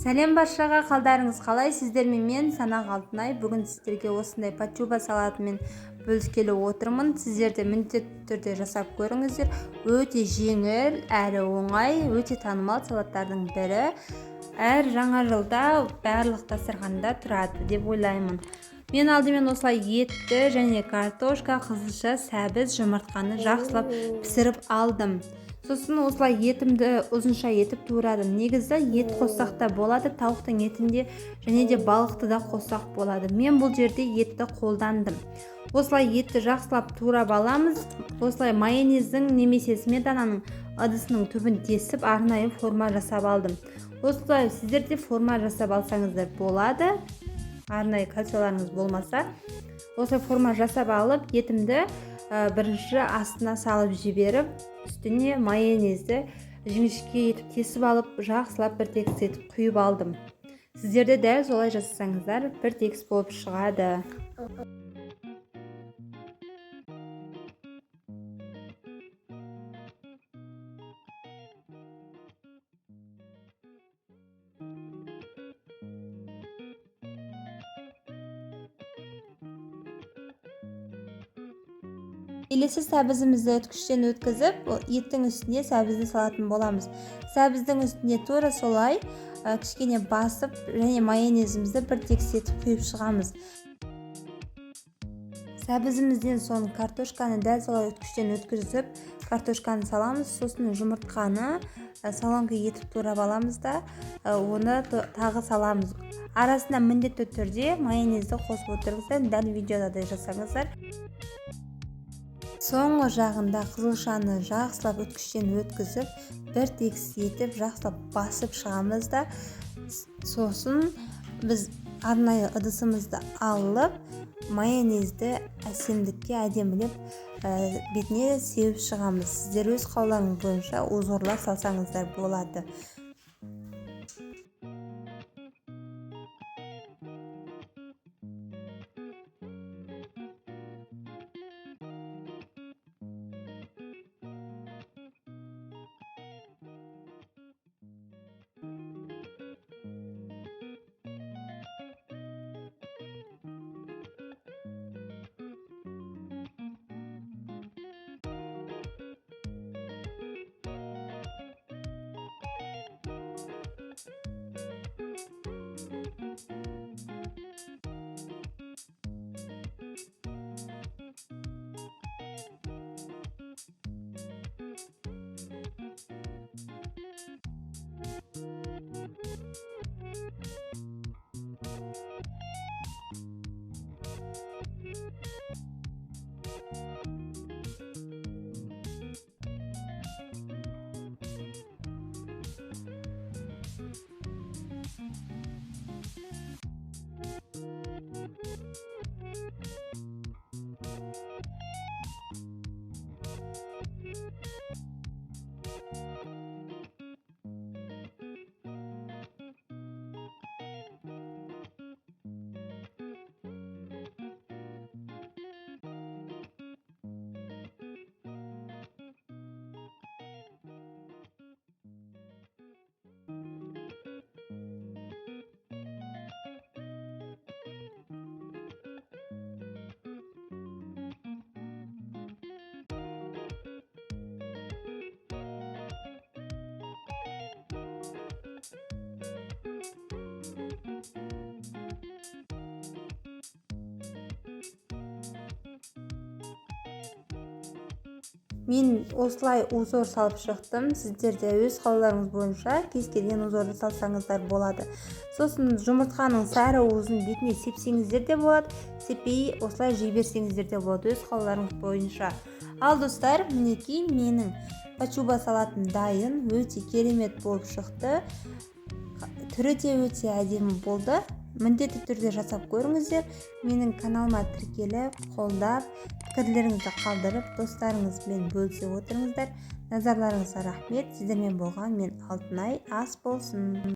Сәлем баршаға, қалдарыңыз қалай? Сіздермен мен Санақ Алтынай. Бүгін сіздерге осындай пачуба салатымен бөліскелі отырмын. Сіздерде міндетті түрде жасап көріңіздер. Өте жеңіл әрі оңай, өте танымал салаттардың бірі. Әр жаңа жылда барлық дастарханда тұрады деп ойлаймын. Мен алдымен осылай етті және картошка, қызылша, сәбіз, жұмыртқаны жақсылап пісіріп алдым. Сосын осылай етімді ұзынша етіп турадым. Негізі ет қоссақ та болады, тауықтың етінде және де балықты да қоссақ болады. Мен бұл жерде етті қолдандым. Осылай етті жақсылап турап аламыз. Осылай майонездің немесе сметананың ыдысының түбін тесіп арнайы форма жасап алдым. Осылай сіздерде форма жасап алсаңыздар болады. Арнайы кольцоларыңыз болмаса, осылай форма жасап алып, етімді бірінші астына салып жіберіп, үстіне майонезді жіңішке етіп тесіп алып, жақсылап бір текіс етіп құйып алдым. Сіздерде дәл солай жасасаңыздар, бір текіс болып шығады. Келесі сәбізімізді үткіштен өткізіп, еттің үстіне сәбізді салатын боламыз. Сәбіздің үстіне тура солай кішкене басып және майонезімізді бір текіс етіп құйып шығамыз. Сәбізімізден соң картошканы дәл солай үткіштен өткізіп, картошканы саламыз. Сосын жұмыртқаны солонка етіп турап аламыз да, оны тағы саламыз. Арасында міндетті түрде майонезді қосып отырыңыздар, дәл видеода да жасаңыздар. Соңғы жағында қызылшаны жақсылап үткіштен өткізіп, бір текіс етіп жақсылап басып шығамыз да, сосын біз арнайы ыдысымызды алып, майонезді әсемдікке әдемілеп бетіне сеуіп шығамыз. Сіздер өз қалауларыңыз бойынша узорлап салсаңыздар болады. Мен осылай узор салып шықтым. Сіздерде өз қалауларыңыз бойынша кез келген узорды салсаңыздар болады. Сосын жұмыртқаның сары уызын бетіне сепсеңіздер де болады, сеппей осылай жей берсеңіздер де болады, өз қалауларыңыз бойынша. Ал достар, мінекей менің пачуба салатым дайын, өте керемет болып шықты. Түрі де өте әдемі болды. Міндетті түрде жасап көріңіздер. Менің каналыма тіркеліп, қолдап, пікірлеріңізді қалдырып, достарыңызбен бөлісе отырыңыздар. Назарларыңызға рахмет. Сіздермен болған мен Алтынай. Ас болсын.